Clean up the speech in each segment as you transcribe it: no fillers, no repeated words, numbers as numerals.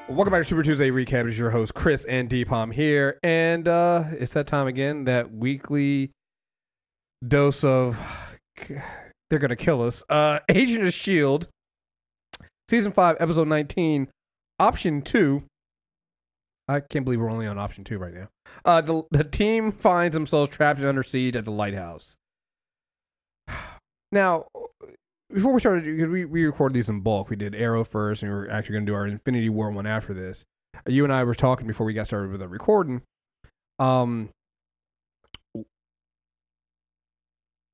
Welcome back to Super Tuesday Recap. It's your host, Chris and D-Palm here. And it's that time again, that weekly dose of they're going to kill us. Agent of S.H.I.E.L.D., Season 5, Episode 19, Option 2. I can't believe we're only on Option 2 right now. The team finds themselves trapped and under siege at the lighthouse. Now, before we started, because we recorded these in bulk. We did Arrowverse, and we were actually going to do our Infinity War one after this. You and I were talking before we got started with the recording. We're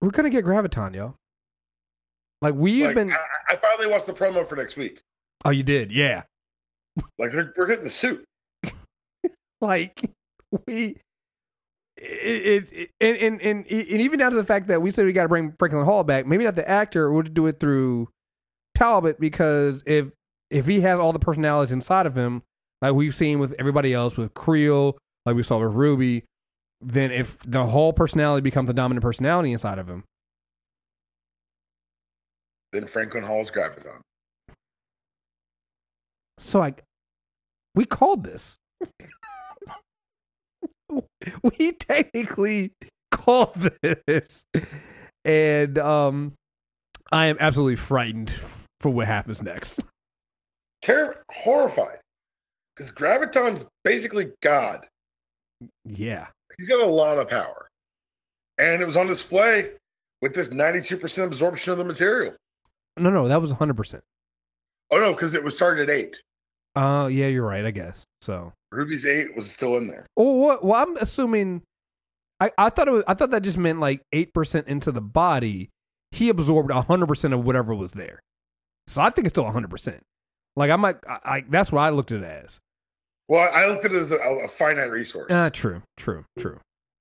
going to get Graviton, yo. Like, we've been... I finally watched the promo for next week. Oh, you did? Yeah. Like, we're getting the suit. Like, we... And even down to the fact that we said we got to bring Franklin Hall back, maybe not the actor, we'll do it through Talbot, because if he has all the personalities inside of him, like we've seen with everybody else, with Creel, like we saw with Ruby, then if the whole personality becomes the dominant personality inside of him, then Franklin Hall's Graviton. So we called this. We technically called this, and I am absolutely frightened for what happens next. Horrified, because Graviton's basically God. Yeah, he's got a lot of power, and it was on display with this 92% absorption of the material. No, that was 100%. Oh no, because it was started at 8. Yeah, you're right. I guess so. Ruby's 8 was still in there. Oh, well, I'm assuming. I thought that just meant like 8% into the body. He absorbed 100% of whatever was there. So I think it's still 100%. Like that's what I looked at it as. Well, I looked at it as a finite resource. True.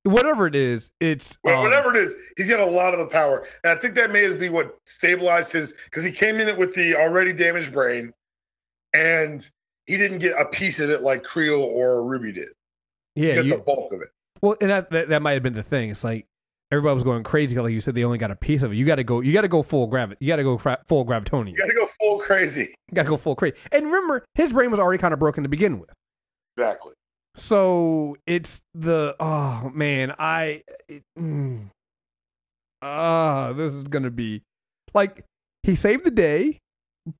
Whatever it is, it's whatever it is. He's got a lot of the power, and I think that may be what stabilized his, because he came in it with the already damaged brain, and he didn't get a piece of it like Creel or Ruby did. Yeah, he got the bulk of it. Well, and that might have been the thing. It's like everybody was going crazy. Like you said, they only got a piece of it. You got to go full gravit. You got to go full gravitonium. You got to go full crazy. You got to go full crazy. And remember, his brain was already kind of broken to begin with. Exactly. So it's this is gonna be like, he saved the day,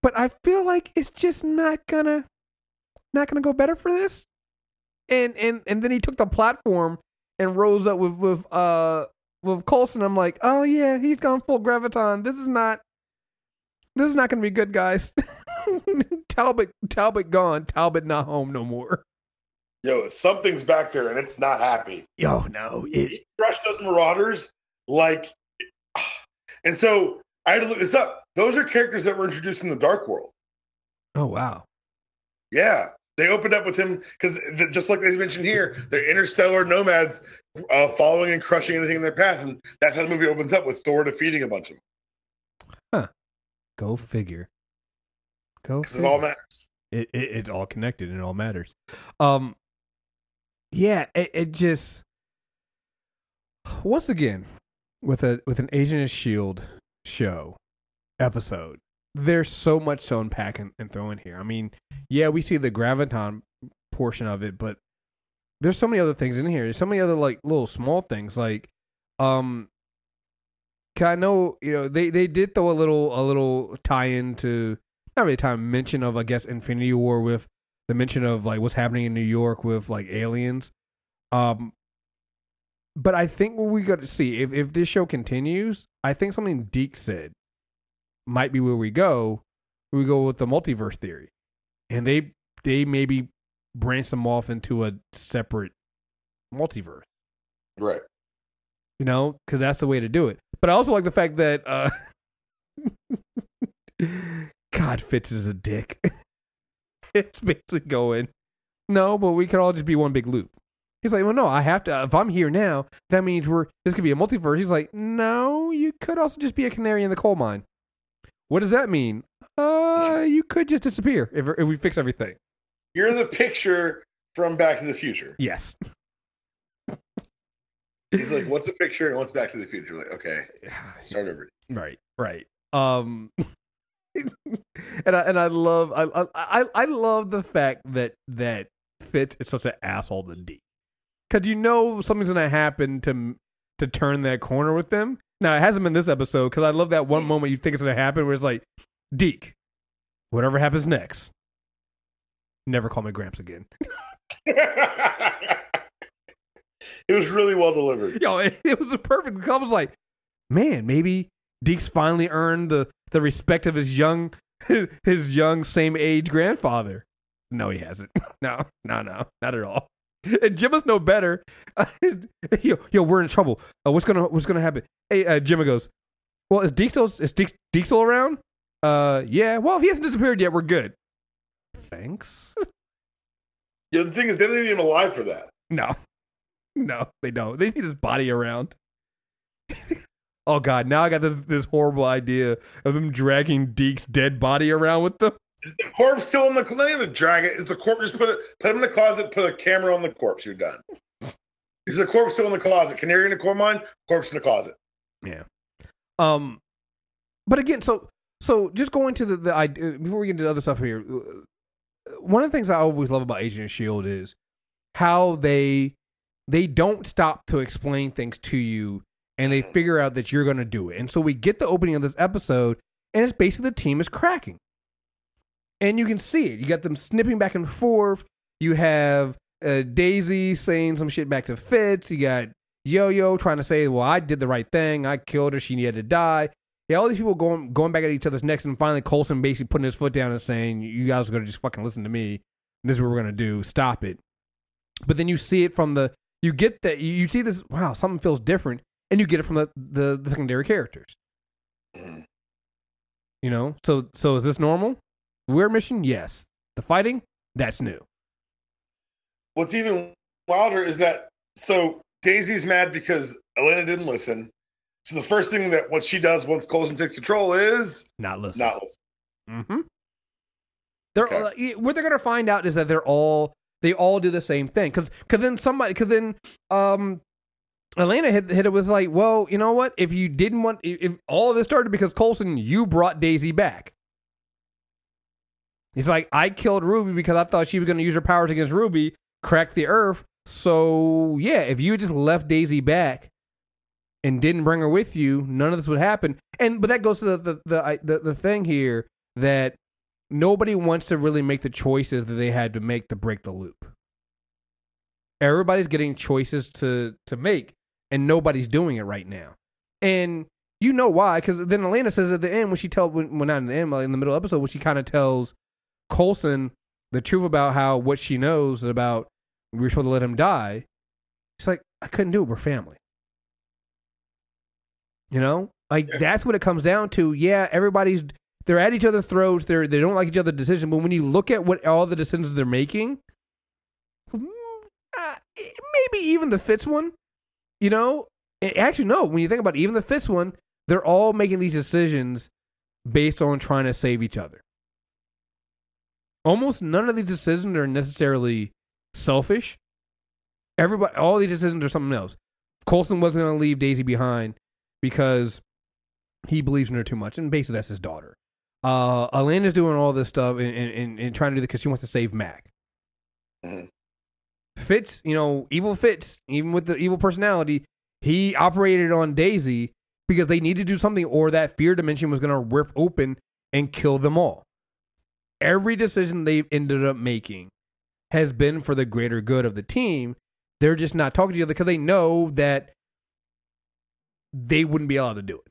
but I feel like it's just not gonna go better for this. And then he took the platform and rose up with Coulson. I'm like, oh yeah, he's gone full Graviton. This is not gonna be good, guys. Talbot gone. Talbot not home no more. Yo, something's back there and it's not happy. Yo, no. He crushed those Marauders like, and so I had to look this up. Those are characters that were introduced in the Dark World. Oh, wow. Yeah. They opened up with him because, just like they mentioned here, they're interstellar nomads following and crushing anything in their path. And that's how the movie opens up, with Thor defeating a bunch of them. Huh. Go figure. Because it all matters. It's all connected and it all matters. Yeah, it just, once again, with an Agent of S.H.I.E.L.D. show episode, there's so much to unpack and throw in here. I mean, yeah, we see the Graviton portion of it, but there's so many other things in here. There's so many other like little small things. Like, I know, they did throw a little tie-in to, not really mention of, I guess, Infinity War, with the mention of like what's happening in New York with like aliens. But I think what we got to see, if this show continues, I think something Deke said might be where we go. We go with the multiverse theory, and they maybe branch them off into a separate multiverse, right? Because that's the way to do it. But I also like the fact that God, Fitz is a dick. It's basically going, no, but we could all just be one big loop. He's like, well, no, I have to. If I'm here now, that means this could be a multiverse. He's like, no, you could also just be a canary in the coal mine. What does that mean? You could just disappear if we fix everything. You're the picture from Back to the Future. Yes. He's like, what's a picture and what's Back to the Future? Like, okay, start over. Right. and I love I love the fact that Fitz is such an asshole to Deke, because you know something's gonna happen to turn that corner with them. Now it hasn't been this episode, because I love that one moment you think it's gonna happen where it's like, Deke, whatever happens next, never call me Gramps again. It was really well delivered. Yo, it was a perfect. I was like, man, maybe Deke's finally earned the respect of his young same age grandfather. No, he hasn't. No, not at all. And Jim must know better. Yo, we're in trouble. What's gonna happen? Hey, Jimmy goes, well, is Deke still around? Yeah. Well, if he hasn't disappeared yet, we're good. Thanks. Yeah, the thing is, they don't even alive for that. No, they don't. They need his body around. Oh God! Now I got this horrible idea of them dragging Deke's dead body around with them. Is the corpse still in the? They have to drag it. Is the corpse just put him in the closet? Put a camera on the corpse. You're done. Is the corpse still in the closet? Canary in the coal mine. Corpse in the closet. Yeah. But again, so just going to the idea before we get into other stuff here. One of the things I always love about Agent of S.H.I.E.L.D. is how they don't stop to explain things to you, and they figure out that you're going to do it. And so we get the opening of this episode, and it's basically the team is cracking. And you can see it. You got them snipping back and forth. You have Daisy saying some shit back to Fitz. You got Yo-Yo trying to say, well, I did the right thing. I killed her. She needed to die. Yeah, all these people going back at each other's necks, and finally Coulson basically putting his foot down and saying, you guys are going to just fucking listen to me. This is what we're going to do. Stop it. But then you see it from you get that, you see this, wow, something feels different, and you get it from the secondary characters. You know? So is this normal? Weird mission? Yes. The fighting? That's new. What's even wilder is that, so Daisy's mad because Elena didn't listen. So the first thing that what she does once Coulson takes control is not listen. Mm-hmm. What they're gonna find out is that they all do the same thing. Cause then Elena hit it with like, well, you know what? If you didn't want, if all of this started because Coulson, you brought Daisy back. He's like, I killed Ruby because I thought she was gonna use her powers against Ruby, crack the earth. So yeah, if you just left Daisy back and didn't bring her with you, none of this would happen. But that goes to the thing here that nobody wants to really make the choices that they had to make to break the loop. Everybody's getting choices to make, and nobody's doing it right now. And you know why? Because then Elena says at the end, when not in the end, in the middle of the episode, when she kind of tells Coulson the truth about what she knows about we were supposed to let him die. She's like, I couldn't do it. We're family. You know, that's what it comes down to. Yeah, they're at each other's throats. They don't like each other's decisions. But when you look at what all the decisions they're making, maybe even the Fitz one, you know, actually no. When you think about it, even the Fitz one, they're all making these decisions based on trying to save each other. Almost none of these decisions are necessarily selfish. All these decisions are something else. Coulson wasn't going to leave Daisy behind because he believes in her too much, and basically that's his daughter. Elena's doing all this stuff and trying to do it because she wants to save Mac. Mm-hmm. Fitz, evil Fitz, even with the evil personality, he operated on Daisy because they needed to do something, or that fear dimension was going to rip open and kill them all. Every decision they've ended up making has been for the greater good of the team. They're just not talking to each other because they know that they wouldn't be allowed to do it.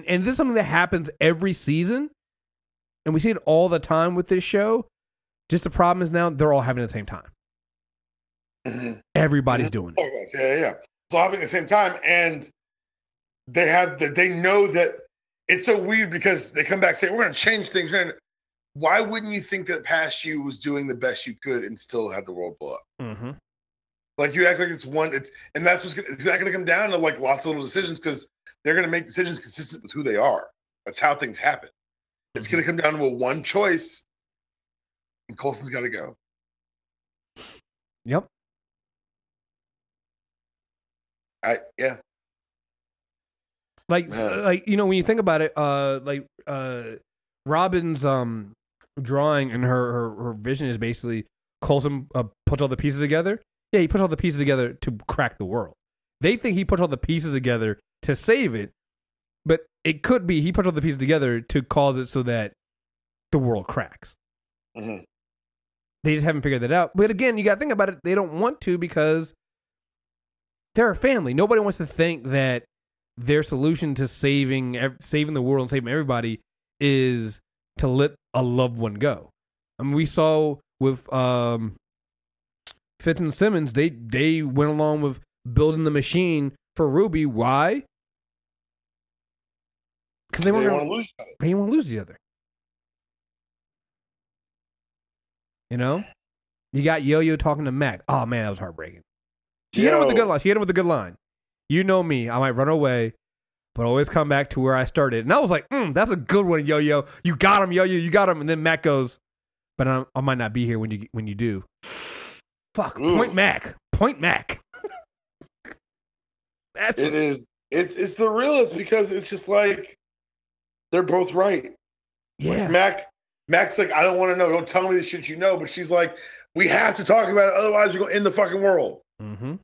And this is something that happens every season, and we see it all the time with this show. Just the problem is now they're all having it at the same time. Mm-hmm. Everybody's doing it. Yeah. It's all happening at the same time, and they know that it's so weird because they come back saying we're going to change things. Why wouldn't you think that past you was doing the best you could and still had the world blow up? Mm-hmm. Like you act like and that's it's not going to come down to like lots of little decisions because they're going to make decisions consistent with who they are. That's how things happen. Mm-hmm. It's going to come down to one choice, and Coulson's got to go. Yep. Like when you think about it, Robin's drawing and her vision is basically calls him puts all the pieces together. Yeah, he puts all the pieces together to crack the world. They think he puts all the pieces together to save it, but it could be he put all the pieces together to cause it so that the world cracks. Mm-hmm. They just haven't figured that out. But again, you got to think about it. They don't want to because they're a family. Nobody wants to think that their solution to saving the world and saving everybody is to let a loved one go. I mean, we saw with Fitz and Simmons, they went along with building the machine for Ruby. Why? Because they didn't want to lose the other. You know? You got Yo-Yo talking to Mac. Oh, man, that was heartbreaking. She hit him with a good line. You know me. I might run away, but always come back to where I started. And I was like, that's a good one, Yo-Yo. You got him, Yo-Yo. You got him. And then Mac goes, but I might not be here when you do. Fuck. Ooh. Point Mac. It's the realest because it's just like they're both right. Yeah. Like Mac's like, I don't want to know. Don't tell me the shit you know. But she's like, we have to talk about it. Otherwise, we're going to end the fucking world. Mm-hmm.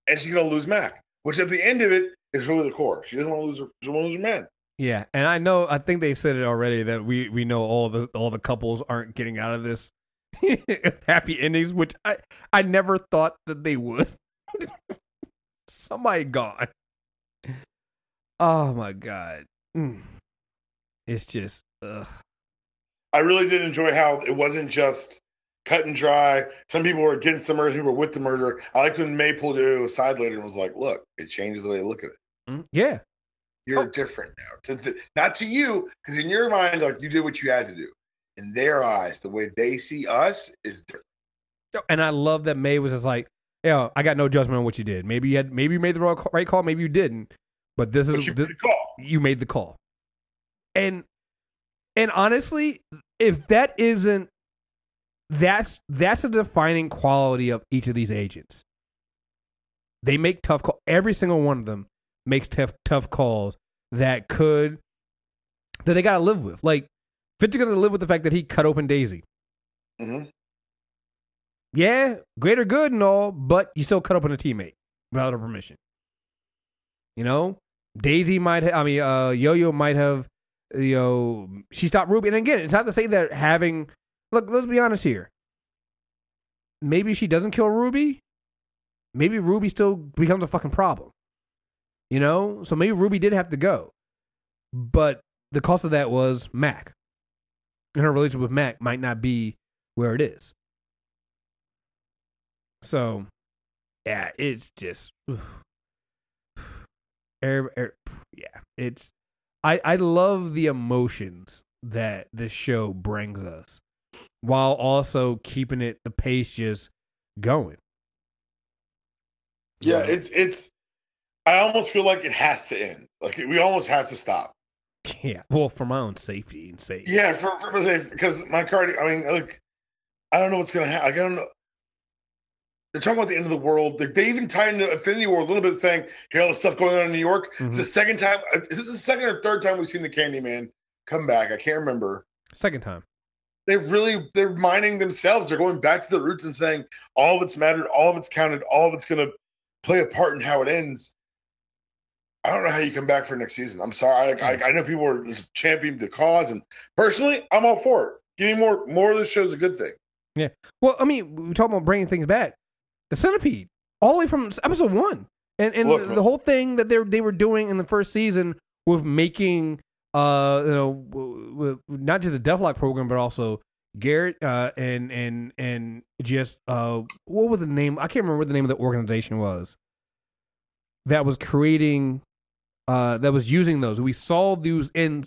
And she's going to lose Mac, which at the end of it is really the core. She doesn't want to lose her. She doesn't want to lose her man. Yeah. And I think they've said it already that we know all the couples aren't getting out of this happy endings, which I never thought that they would. Somebody gone. Oh, my God. It's just, ugh. I really did enjoy how it wasn't just cut and dry. Some people were against the murder, some people were with the murder. I liked when May pulled it aside later and was like, look, it changes the way they look at it. Yeah. You're different now. Not to you, because in your mind, like you did what you had to do. In their eyes, the way they see us is different. And I love that May was just like, yeah, I got no judgment on what you did. Maybe you made the right call, maybe you didn't. But this is you made the call. And honestly, if that isn't that's a defining quality of each of these agents. They make tough calls. Every single one of them makes tough calls that they gotta live with. Like Fitz is gonna live with the fact that he cut open Daisy. Mm-hmm. Yeah, greater good and all, but you still cut open a teammate without her permission. You know, Daisy might have. I mean, Yo-Yo might have. You know, she stopped Ruby. And again, it's not to say that having. Look, let's be honest here. Maybe she doesn't kill Ruby. Maybe Ruby still becomes a fucking problem. You know, so maybe Ruby did have to go, but the cost of that was Mac, and her relationship with Mac might not be where it is. So, yeah, it's just, yeah, it's. I love the emotions that this show brings us, while also keeping the pace just going. Yeah, it's. I almost feel like it has to end. Like we almost have to stop. Yeah, well, for my own safety and sake. Yeah, for my safety, because my cardio. I mean, look, I don't know what's gonna happen. I don't know. They're talking about the end of the world. They even tied into Infinity War a little bit, saying, "Here, all the stuff going on in New York." Mm-hmm. It's the second time. Is it the second or third time we've seen the Candyman come back? I can't remember. Second time. They're mining themselves. They're going back to the roots and saying all of it's mattered, all of it's counted, all of it's going to play a part in how it ends. I don't know how you come back for next season. I'm sorry. I know people are championing the cause, and personally, I'm all for it. Give me more of this show is a good thing. Yeah. Well, I mean, we talk about bringing things back. The Centipede, all the way from episode 1, and the whole thing that they were doing in the first season with making, not just the Deathlock program, but also Garrett and just what was the name? I can't remember what the name of the organization was that was creating, that was using those. We saw those in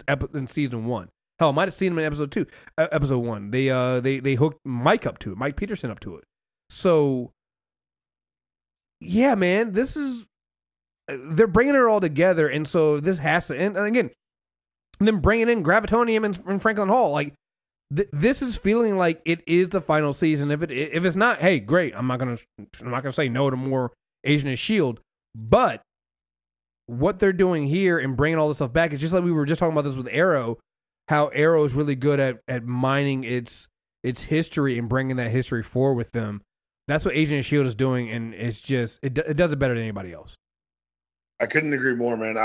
season 1. Hell, I might have seen them in episode 1. They hooked Mike up to it, Mike Peterson up to it. So. Yeah, man, they're bringing it all together, and so this has to end. And again, then bringing in Gravitonium and Franklin Hall, like this is feeling like it is the final season. If it's not, hey, great. I'm not gonna say no to more Agent of Shield, but what they're doing here and bringing all this stuff back is just like we were just talking about this with Arrow, how Arrow is really good at mining its history and bringing that history forward with them. That's what Agent of S.H.I.E.L.D. is doing, and it's just it does it better than anybody else. I couldn't agree more, man.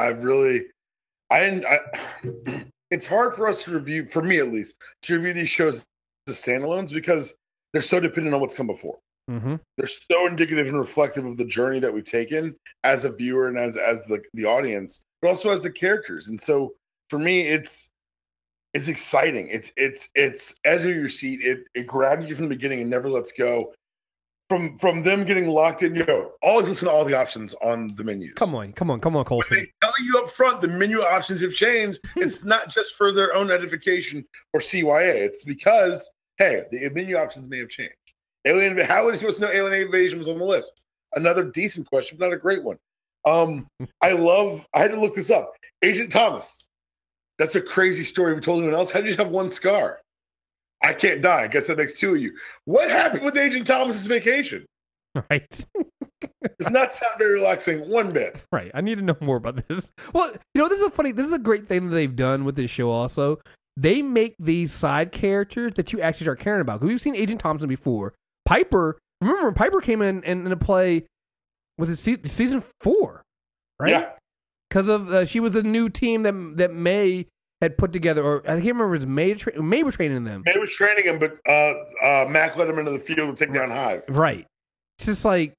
It's hard for us to review, for me at least, to review these shows as standalones because they're so dependent on what's come before. Mm-hmm. They're so indicative and reflective of the journey that we've taken as a viewer and as the audience, but also as the characters. And so for me, it's exciting. It's edge of your seat. It grabs you from the beginning and never lets go. From them getting locked in, always listen to all the options on the menus. Come on, Coulson. When they tell you up front the menu options have changed, it's not just for their own edification or CYA. It's because, hey, the menu options may have changed. How is he supposed to know Alien Invasion was on the list? Another decent question, but not a great one. I had to look this up. Agent Thomas. That's a crazy story. We told anyone else. How did you have one scar? I can't die. I guess that makes two of you. What happened with Agent Thomas's vacation? Right. Does not sound very relaxing one bit. Right. I need to know more about this. Well, this is a great thing that they've done with this show also. They make these side characters that you actually start caring about. Because we've seen Agent Thompson before. Piper, remember when Piper came in to play, was it season 4? Right? Yeah. Because of she was the new team that May had put together, or I can't remember if it was May was training them. May was training him, but Mac let him into the field to take down Hive. Right. It's just like,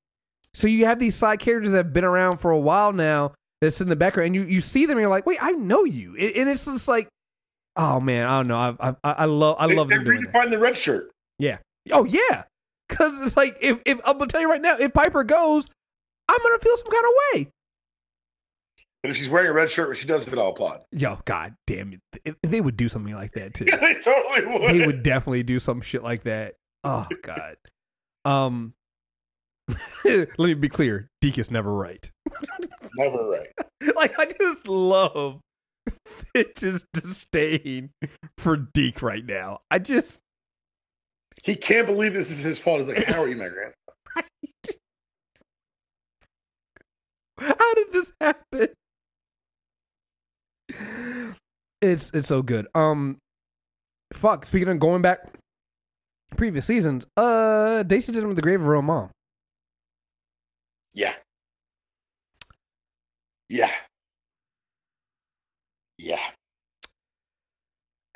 so you have these side characters that have been around for a while now that's in the background, and you see them and you're like, wait, I know you. And it's just like, oh man, I don't know. I love them doing that. They redefined the red shirt. Yeah. Oh yeah. Because it's like, if I'm going to tell you right now, if Piper goes, I'm going to feel some kind of way. But if she's wearing a red shirt when she does it, I'll applaud. Yo, god damn it. If they would do something like that, too. Yeah, they totally would. They would definitely do some shit like that. Oh, God. Let me be clear. Deke is never right. Never right. Like, I just love Fitch's disdain for Deke right now. He can't believe this is his fault. He's like, how are you, my grandpa? Right. How did this happen? It's so good. Fuck. Speaking of going back previous seasons, Daisy did him with the grave of her own mom. Yeah.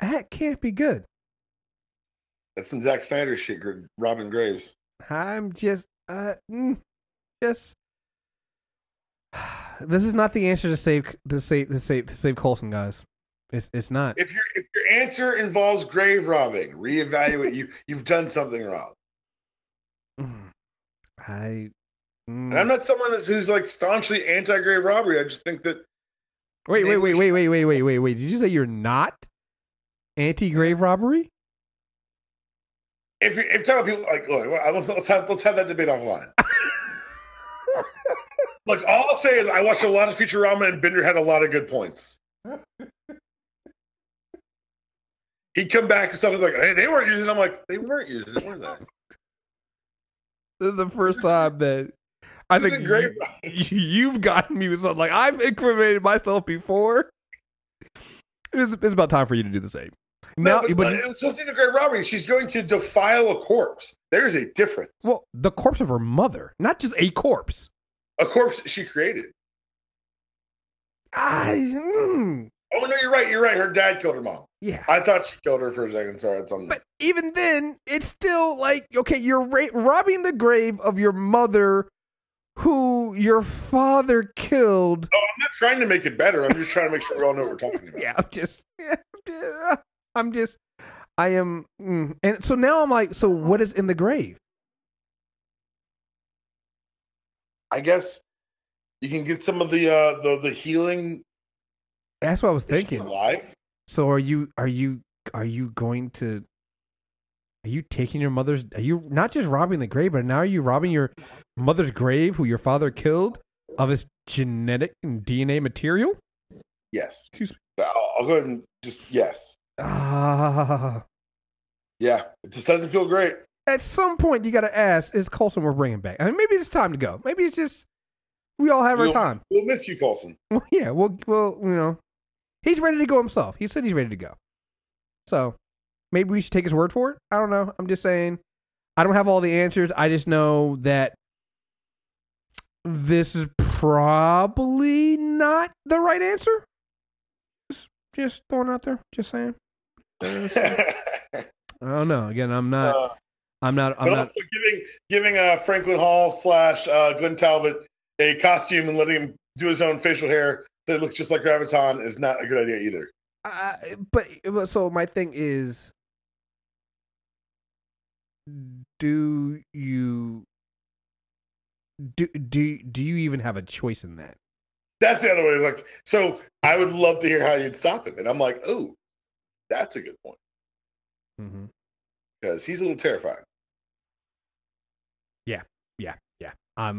That can't be good. That's some Zack Snyder shit, Robin Graves. I'm just. This is not the answer to save Coulson, guys. It's not. If your answer involves grave robbing, reevaluate. You've done something wrong. And I'm not someone who's like staunchly anti-grave robbery. I just think that. Wait. Did you say you're not anti-grave robbery? If you're talking about people like, look, let's have that debate offline. Look, all I'll say is I watched a lot of Futurama and Bender had a lot of good points. He'd come back and something like, hey, they weren't using it. I'm like, they weren't using it, were they? This is the first time that I think you've gotten me with something. Like, I've incriminated myself before. It's about time for you to do the same. No, but it was supposed to be a grave robbery. She's going to defile a corpse. There's a difference. Well, the corpse of her mother, not just a corpse. A corpse she created. Oh, no, you're right. Her dad killed her mom. Yeah. I thought she killed her for a second. Sorry, that's something. But even then, it's still like, okay, you're robbing the grave of your mother who your father killed. Oh, I'm not trying to make it better. I'm just trying to make sure we all know what we're talking about. And so now I'm like, so what is in the grave? I guess you can get some of the healing. That's what I was thinking. Alive. So are you taking your mother's? Are you not just robbing the grave, but now are you robbing your mother's grave, who your father killed, of its genetic and DNA material? Yes. I'll go ahead and just yes. Yeah, it just doesn't feel great. At some point, you got to ask: is Coulson we're bringing back? I mean, maybe it's time to go. Maybe it's just we all have our time. We'll miss you, Coulson. Well, yeah. Well, he's ready to go himself. He said he's ready to go. So maybe we should take his word for it. I don't know. I'm just saying. I don't have all the answers. I just know that this is probably not the right answer. Just throwing it out there. Just saying. I don't know. Again, I'm not. Also giving Franklin Hall / Glenn Talbot a costume and letting him do his own facial hair that looks just like Graviton is not a good idea either. But so my thing is, do you even have a choice in that? That's the other way. Like, so I would love to hear how you'd stop him, and I'm like, oh, that's a good point. Because he's a little terrifying. Yeah. I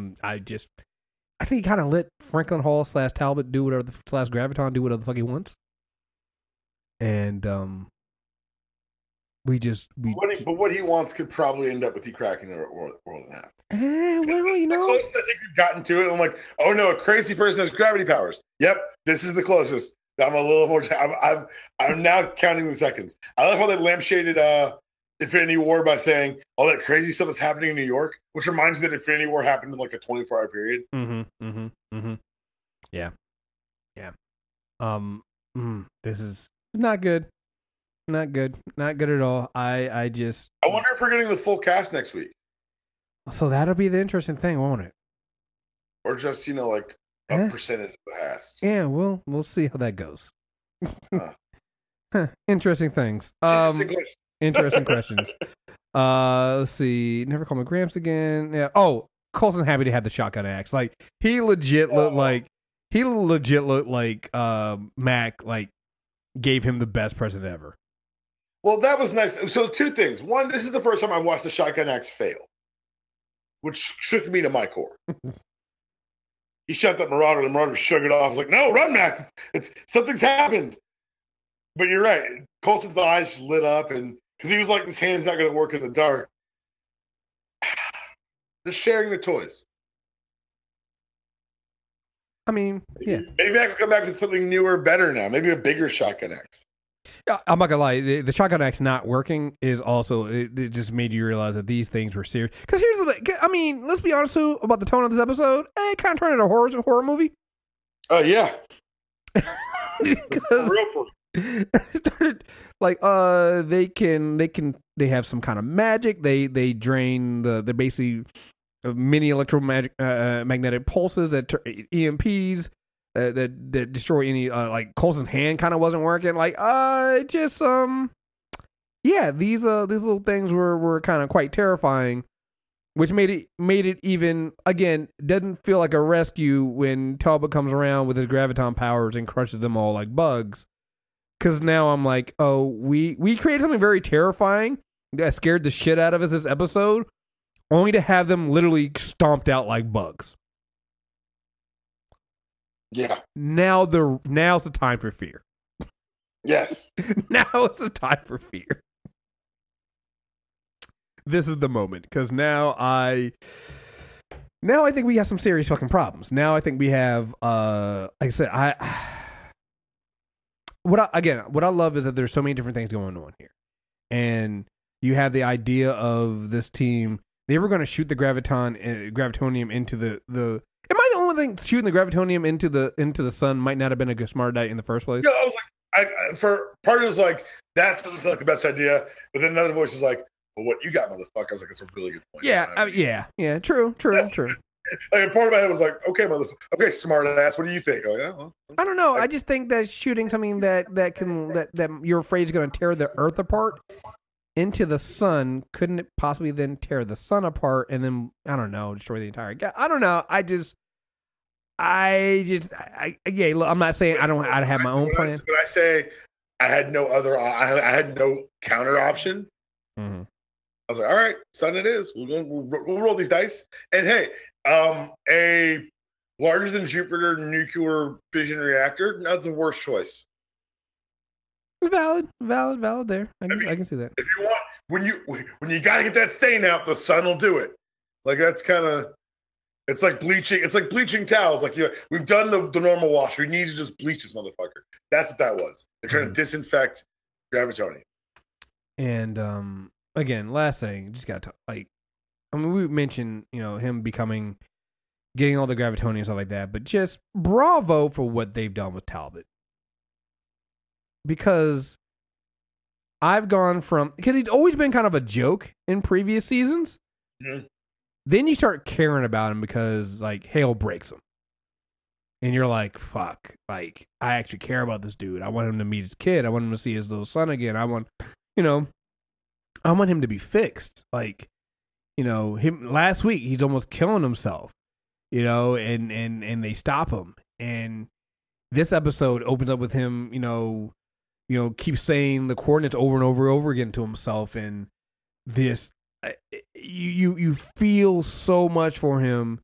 think he kind of let Franklin Hall / Talbot do whatever / Graviton do whatever the fuck he wants. And what he wants could probably end up with you cracking the world in half. Well, you know, the closest I think we've gotten to it. I'm like, oh no, a crazy person has gravity powers. Yep, this is the closest. I'm a little more. I'm now counting the seconds. I love how they lampshaded Infinity War by saying all that crazy stuff that's happening in New York, which reminds me that Infinity War happened in like a 24-hour period. Yeah. This is not good. Not good at all. I wonder if we're getting the full cast next week. So that'll be the interesting thing, won't it? Or just, like a percentage of the cast. Yeah, we'll see how that goes. Interesting things. Interesting questions. Let's see. Never call me Gramps again. Yeah. Oh, Coulson's happy to have the shotgun axe. Like he legit looked like Mac gave him the best present ever. Well, that was nice. So two things. One, this is the first time I watched the shotgun axe fail, which shook me to my core. He shot that Marauder, and the Marauder shook it off. I was like, no, run, Mac. Something's happened. But you're right. Coulson's eyes lit up, and because he was like, this hand's not going to work in the dark. Just sharing the toys. I mean, yeah. Maybe I could come back with something newer, better now. Maybe a bigger shotgun axe. Yeah, I'm not gonna lie. The shotgun axe not working is also it just made you realize that these things were serious. Because here's let's be honest about the tone of this episode. It kind of turned into a horror movie. Oh yeah. Because it started like they have some kind of magic. They drain they're basically mini electromagnetic pulses that EMPs. That destroy any like Coulson's hand kind of wasn't working. Like these little things were kind of quite terrifying, which made it even again doesn't feel like a rescue when Talbot comes around with his graviton powers and crushes them all like bugs. Because now I'm like, oh, we created something very terrifying that scared the shit out of us this episode, only to have them literally stomped out like bugs. Yeah. Now's the time for fear. Yes. Now is the time for fear. This is the moment because now I think we have some serious fucking problems. Now I think we have like I said, what I love is that there's so many different things going on here. And you have the idea of this team. They were going to shoot the gravitonium into the am I the only thing shooting the gravitonium into the sun might not have been a good smart idea in the first place? Yeah, I was like, for part of it was like, that doesn't sound like the best idea. But then another voice is like, well, what you got, motherfucker? I was like, that's a really good point. Yeah. True. Like, part of my head was like, okay, motherfucker. Okay, smart ass. What do you think? Like, oh, well. I don't know. I just think that shooting something that you're afraid is going to tear the Earth apart into the sun, couldn't it possibly then tear the sun apart and then, I don't know, destroy the entire guy? I don't know. Look, I'm not saying I'd have my own plan. When I say I had no other, I had no counter option. Mm-hmm. I was like, all right, son, it is. We'll roll these dice. And hey, a larger than Jupiter nuclear fission reactor, not the worst choice. Valid there. I can see that. If you want, when you got to get that stain out, the sun will do it. Like that's kind of, it's like bleaching. It's like bleaching towels. Like we've done the normal wash. We need to just bleach this motherfucker. That's what that was. They're trying to disinfect Graviton. And again, last thing, just got to like, I mean, we mentioned him getting all the Graviton and stuff like that, but just bravo for what they've done with Talbot, because I've gone from, because he's always been kind of a joke in previous seasons. Mm-hmm. Then you start caring about him because like Hale breaks him. And you're like, fuck, like I actually care about this dude. I want him to meet his kid. I want him to see his little son again. I want him to be fixed. Like, him last week, he's almost killing himself, and they stop him. And this episode opens up with him, keep saying the coordinates over and over again to himself, and this you feel so much for him.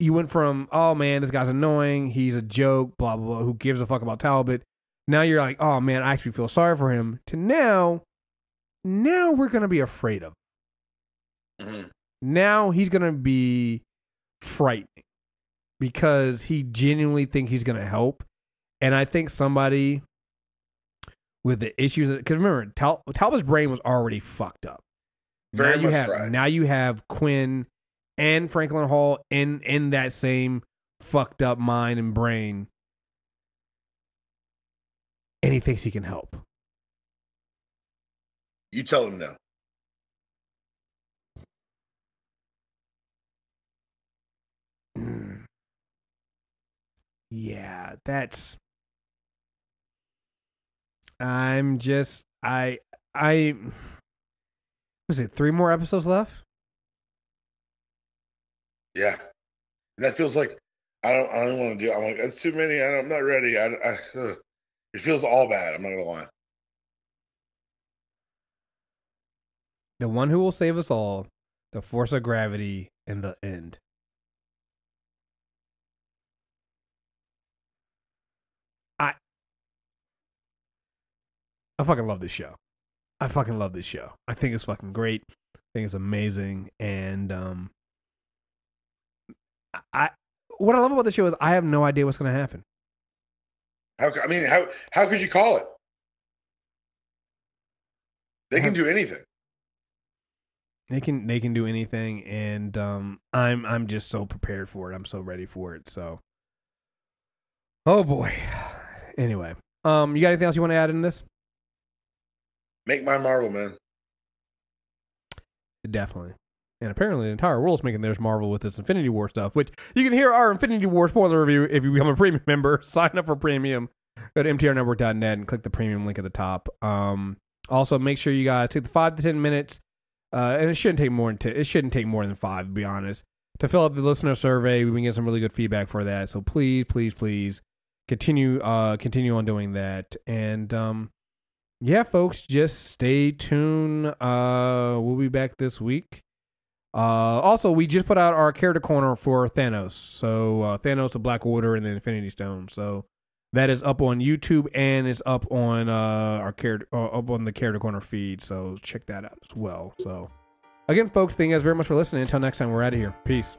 You went from, oh man, this guy's annoying, he's a joke, blah blah blah, who gives a fuck about Talbot. Now you're like, oh man, I actually feel sorry for him. To now we're gonna be afraid of him. Mm-hmm. Now he's gonna be frightening because he genuinely thinks he's gonna help. And I think somebody with the issues, because remember, Talbot's brain was already fucked up. Very much fried. Now you have Quinn and Franklin Hall in that same fucked up mind and brain, and he thinks he can help. You tell him no. Yeah, that's. I'm just was it 3 more episodes left? Yeah, that feels like I don't want to do. I'm like, that's too many. I'm not ready. It feels all bad. I'm not gonna lie. The one who will save us all, the force of gravity, in the end. I fucking love this show. I think it's fucking great. I think it's amazing. And what I love about the show is I have no idea what's going to happen. How could you call it? They can do anything. They can do anything, and I'm just so prepared for it. I'm so ready for it. So, oh boy. Anyway, you got anything else you want to add in this? Make my Marvel, man. Definitely. And apparently the entire world's making theirs Marvel with this Infinity War stuff, which you can hear our Infinity War spoiler review if you become a premium member. Sign up for premium. Go to mtrnetwork.net and click the premium link at the top. Also, make sure you guys take the 5 to 10 minutes, and it shouldn't take more than 5, to be honest, to fill out the listener survey. We can get some really good feedback for that. So please continue on doing that. And yeah, folks, just stay tuned. We'll be back this week. Also, we just put out our character corner for Thanos. So Thanos, the Black Order, and the Infinity Stone. So that is up on YouTube and it's up on up on the character corner feed. So check that out as well. So again, folks, thank you guys very much for listening. Until next time, we're out of here. Peace.